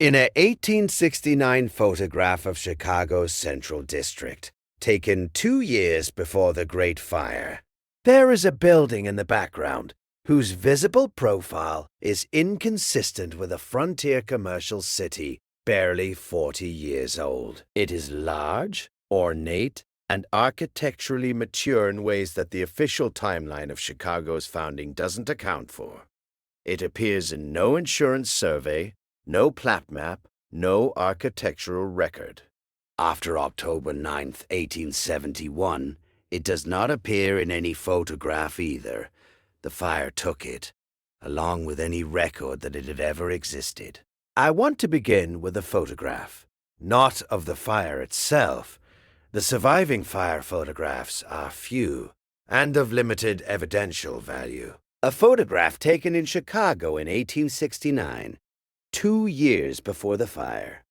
In a 1869 photograph of Chicago's Central District, taken 2 years before the Great Fire, there is a building in the background whose visible profile is inconsistent with a frontier commercial city barely 40 years old. It is large, ornate, and architecturally mature in ways that the official timeline of Chicago's founding doesn't account for. It appears in no insurance survey, no plat map, no architectural record. After October 9th, 1871, it does not appear in any photograph either. The fire took it, along with any record that it had ever existed. I want to begin with a photograph, not of the fire itself. The surviving fire photographs are few and of limited evidential value. A photograph taken in Chicago in 1869, 2 years before the fire.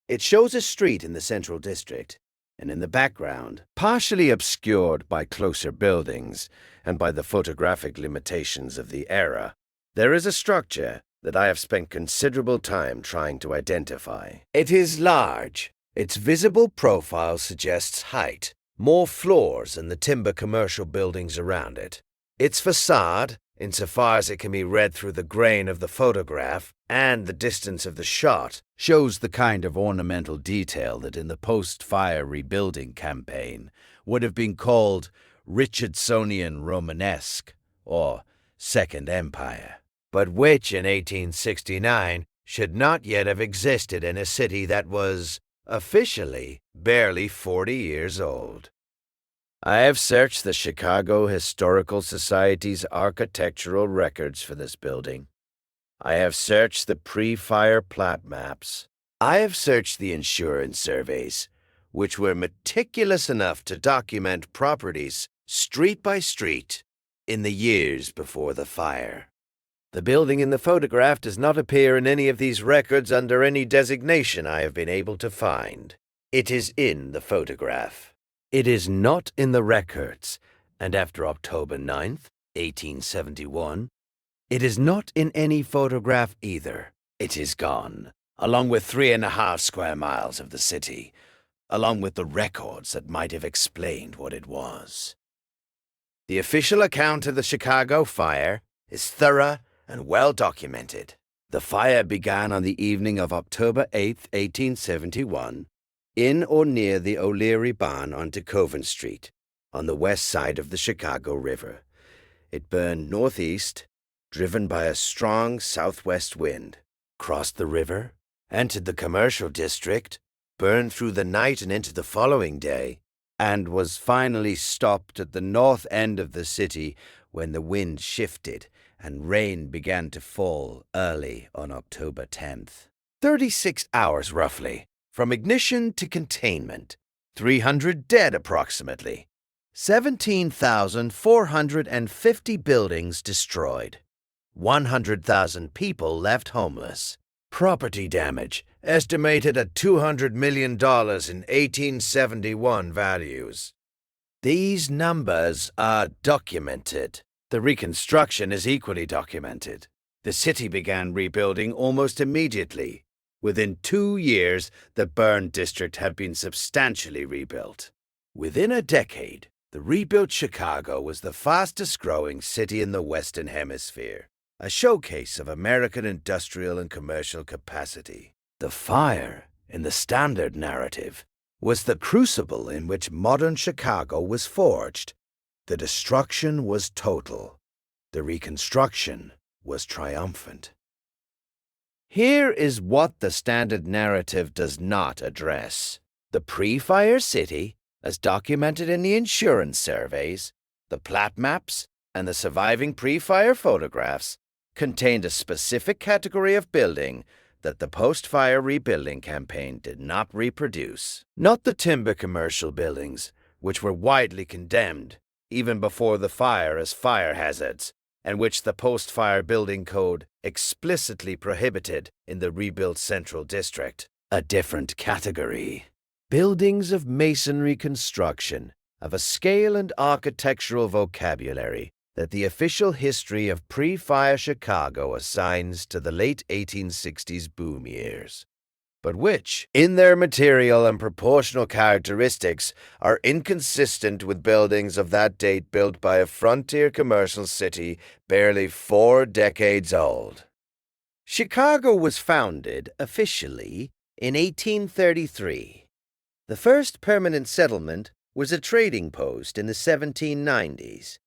It shows a street in the Central District, and in the background, partially obscured by closer buildings and by the photographic limitations of the era, there is a structure that I have spent considerable time trying to identify. It is large. Its visible profile suggests height, more floors than the timber commercial buildings around it. Its facade, insofar as it can be read through the grain of the photograph and the distance of the shot, shows the kind of ornamental detail that in the post-fire rebuilding campaign would have been called Richardsonian Romanesque or Second Empire, but which in 1869 should not yet have existed in a city that was, officially, barely 40 years old. I have searched the Chicago Historical Society's architectural records for this building. I have searched the pre-fire plat maps. I have searched the insurance surveys, which were meticulous enough to document properties street by street in the years before the fire. The building in the photograph does not appear in any of these records under any designation I have been able to find. It is in the photograph. It is not in the records, and after October 9th, 1871, it is not in any photograph either. It is gone, along with 3.5 square miles of the city, along with the records that might have explained what it was. The official account of the Chicago fire is thorough and well documented. The fire began on the evening of October 8th, 1871, in or near the O'Leary Barn on Tacovin Street, on the west side of the Chicago River. It burned northeast, driven by a strong southwest wind, crossed the river, entered the commercial district, burned through the night and into the following day, and was finally stopped at the north end of the city when the wind shifted and rain began to fall early on October 10th. 36 hours roughly, from ignition to containment, 300 dead approximately, 17,450 buildings destroyed, 100,000 people left homeless, property damage estimated at $200 million in 1871 values. These numbers are documented. The reconstruction is equally documented. The city began rebuilding almost immediately. Within 2 years, the burned district had been substantially rebuilt. Within a decade, the rebuilt Chicago was the fastest-growing city in the Western Hemisphere, a showcase of American industrial and commercial capacity. The fire, in the standard narrative, was the crucible in which modern Chicago was forged. The destruction was total. The reconstruction was triumphant. Here is what the standard narrative does not address. The pre-fire city, as documented in the insurance surveys, the plat maps, and the surviving pre-fire photographs, contained a specific category of building that the post-fire rebuilding campaign did not reproduce. Not the timber commercial buildings, which were widely condemned, even before the fire as fire hazards, and which the post-fire building code explicitly prohibited in the rebuilt Central District. A different category. Buildings of masonry construction, of a scale and architectural vocabulary that the official history of pre-fire Chicago assigns to the late 1860s boom years. but which, in their material and proportional characteristics, are inconsistent with buildings of that date built by a frontier commercial city barely 4 decades old. Chicago was founded, officially, in 1833. The first permanent settlement was a trading post in the 1790s,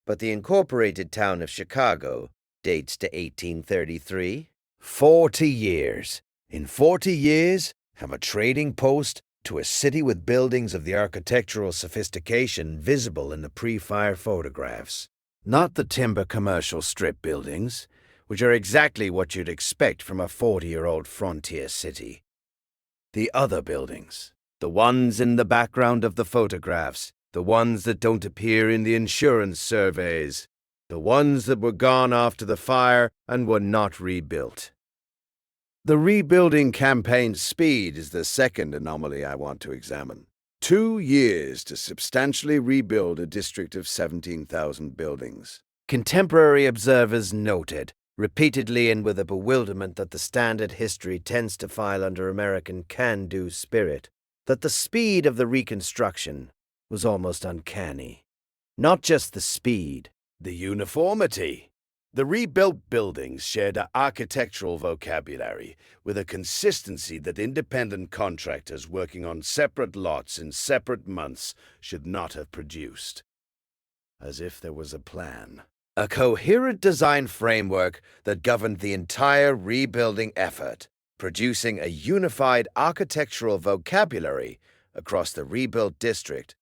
but the incorporated town of Chicago dates to 1833. 40 years. In 40 years, from a trading post to a city with buildings of the architectural sophistication visible in the pre-fire photographs. Not the timber commercial strip buildings, which are exactly what you'd expect from a 40-year-old frontier city. The other buildings, the ones in the background of the photographs, the ones that don't appear in the insurance surveys, the ones that were gone after the fire and were not rebuilt. The rebuilding campaign's speed is the second anomaly I want to examine. 2 years to substantially rebuild a district of 17,000 buildings. Contemporary observers noted, repeatedly and with a bewilderment that the standard history tends to file under American can-do spirit, that the speed of the reconstruction was almost uncanny. Not just the speed, the uniformity. The rebuilt buildings shared an architectural vocabulary with a consistency that independent contractors working on separate lots in separate months should not have produced. As if there was a plan. A coherent design framework that governed the entire rebuilding effort, producing a unified architectural vocabulary across the rebuilt district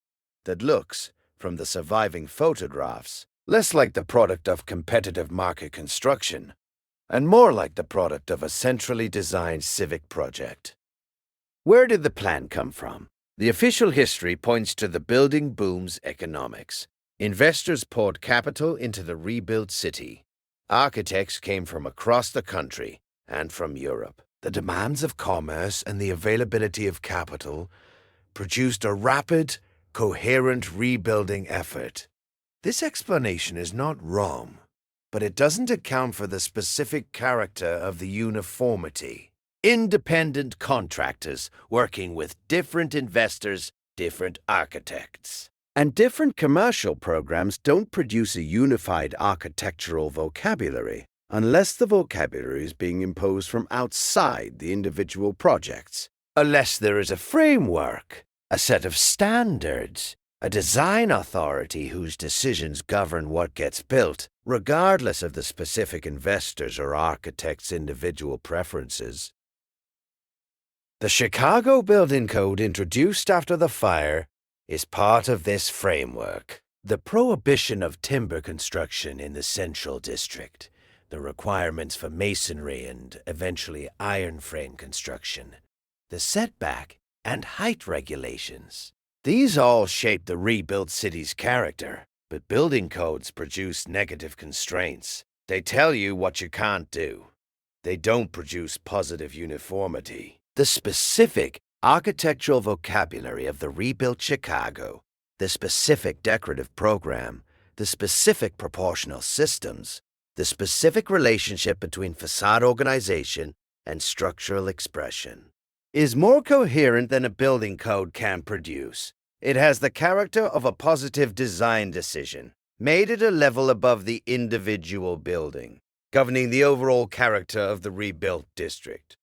that looks, from the surviving photographs, less like the product of competitive market construction, and more like the product of a centrally designed civic project. Where did the plan come from? The official history points to the building boom's economics. Investors poured capital into the rebuilt city. Architects came from across the country and from Europe. The demands of commerce and the availability of capital produced a rapid, coherent rebuilding effort. This explanation is not wrong, but it doesn't account for the specific character of the uniformity. Independent contractors working with different investors, different architects. And different commercial programs don't produce a unified architectural vocabulary unless the vocabulary is being imposed from outside the individual projects. Unless there is a framework, a set of standards, a design authority whose decisions govern what gets built, regardless of the specific investors' or architects' individual preferences. The Chicago Building Code introduced after the fire is part of this framework. The prohibition of timber construction in the Central District, the requirements for masonry and eventually iron frame construction, the setback and height regulations. These all shape the rebuilt city's character, but building codes produce negative constraints. They tell you what you can't do. They don't produce positive uniformity. The specific architectural vocabulary of the rebuilt Chicago, the specific decorative program, the specific proportional systems, the specific relationship between facade organization and structural expression, is more coherent than a building code can produce. It has the character of a positive design decision, made at a level above the individual building, governing the overall character of the rebuilt district.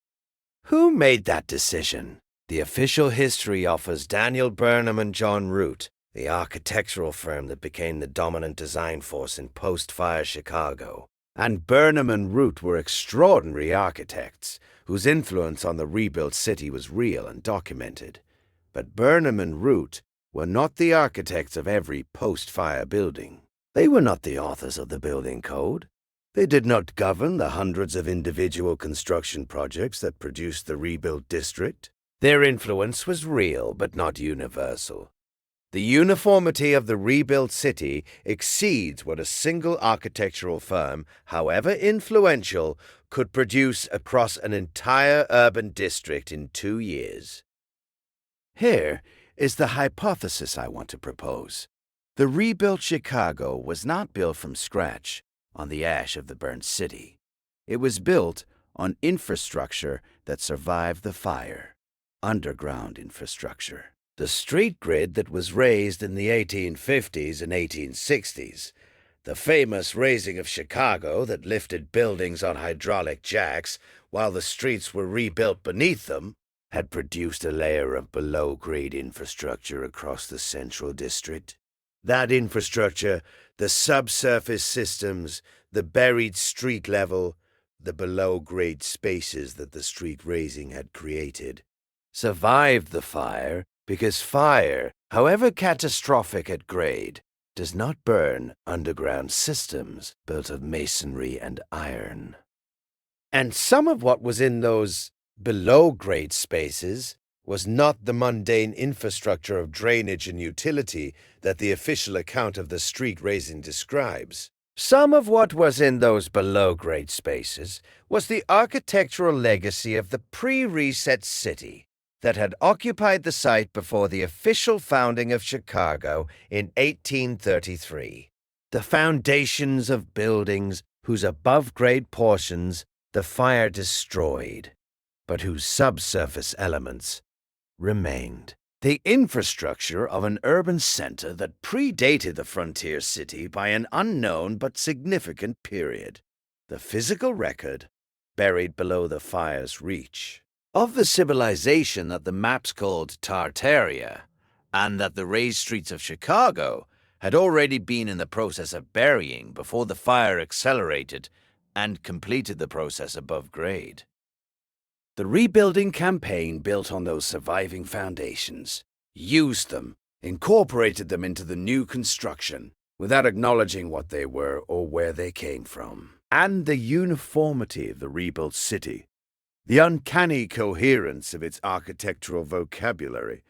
Who made that decision? The official history offers Daniel Burnham and John Root, the architectural firm that became the dominant design force in post-fire Chicago. And Burnham and Root were extraordinary architects, whose influence on the rebuilt city was real and documented. But Burnham and Root were not the architects of every post-fire building. They were not the authors of the building code. They did not govern the hundreds of individual construction projects that produced the rebuilt district. Their influence was real but not universal. The uniformity of the rebuilt city exceeds what a single architectural firm, however influential, could produce across an entire urban district in 2 years. Here is the hypothesis I want to propose. The rebuilt Chicago was not built from scratch on the ash of the burned city. It was built on infrastructure that survived the fire: underground infrastructure. The street grid that was raised in the 1850s and 1860s, the famous raising of Chicago that lifted buildings on hydraulic jacks while the streets were rebuilt beneath them, had produced a layer of below-grade infrastructure across the Central District. That infrastructure, the subsurface systems, the buried street level, the below-grade spaces that the street raising had created, survived the fire because fire, however catastrophic at grade, does not burn underground systems built of masonry and iron. And some of what was in those below-grade spaces was not the mundane infrastructure of drainage and utility that the official account of the street raising describes. Some of what was in those below-grade spaces was the architectural legacy of the pre-reset city that had occupied the site before the official founding of Chicago in 1833. The foundations of buildings whose above-grade portions the fire destroyed, but whose subsurface elements remained. The infrastructure of an urban center that predated the frontier city by an unknown but significant period. The physical record buried below the fire's reach. Of the civilization that the maps called Tartaria, and that the raised streets of Chicago had already been in the process of burying before the fire accelerated and completed the process above grade. The rebuilding campaign built on those surviving foundations, used them, incorporated them into the new construction, without acknowledging what they were or where they came from. And the uniformity of the rebuilt city, the uncanny coherence of its architectural vocabulary,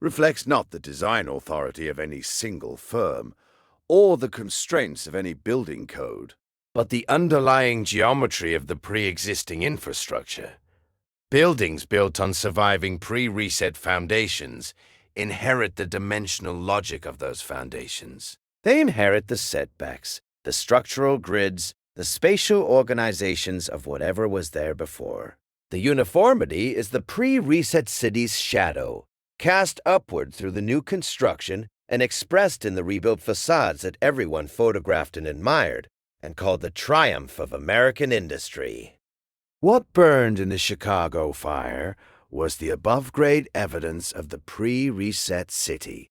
reflects not the design authority of any single firm, or the constraints of any building code, but the underlying geometry of the pre-existing infrastructure. Buildings built on surviving pre-reset foundations inherit the dimensional logic of those foundations. They inherit the setbacks, the structural grids, the spatial organizations of whatever was there before. The uniformity is the pre-reset city's shadow, cast upward through the new construction and expressed in the rebuilt facades that everyone photographed and admired, and called the triumph of American industry. What burned in the Chicago fire was the above-grade evidence of the pre-reset city.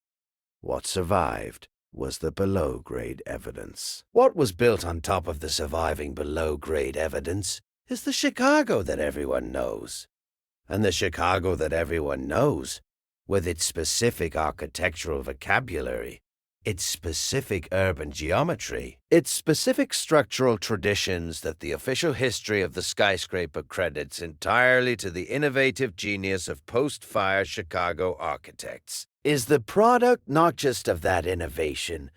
What survived was the below-grade evidence. What was built on top of the surviving below-grade evidence is the Chicago that everyone knows. And the Chicago that everyone knows, with its specific architectural vocabulary, its specific urban geometry, its specific structural traditions that the official history of the skyscraper credits entirely to the innovative genius of post-fire Chicago architects, is the product not just of that innovation,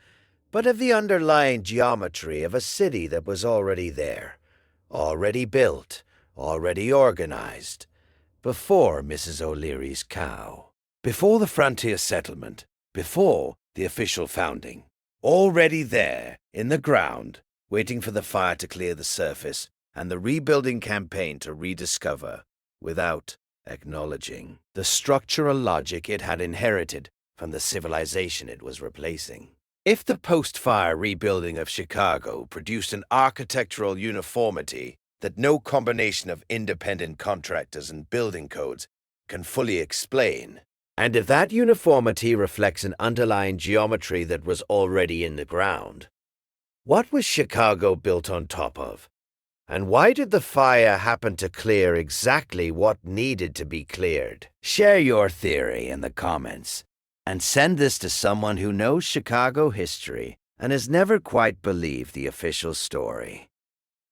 but of the underlying geometry of a city that was already there, already built, already organized, before Mrs. O'Leary's cow, before the frontier settlement, before the official founding, already there, in the ground, waiting for the fire to clear the surface and the rebuilding campaign to rediscover, without acknowledging, the structural logic it had inherited from the civilization it was replacing. If the post-fire rebuilding of Chicago produced an architectural uniformity that no combination of independent contractors and building codes can fully explain, and if that uniformity reflects an underlying geometry that was already in the ground, what was Chicago built on top of? And why did the fire happen to clear exactly what needed to be cleared? Share your theory in the comments, and send this to someone who knows Chicago history and has never quite believed the official story.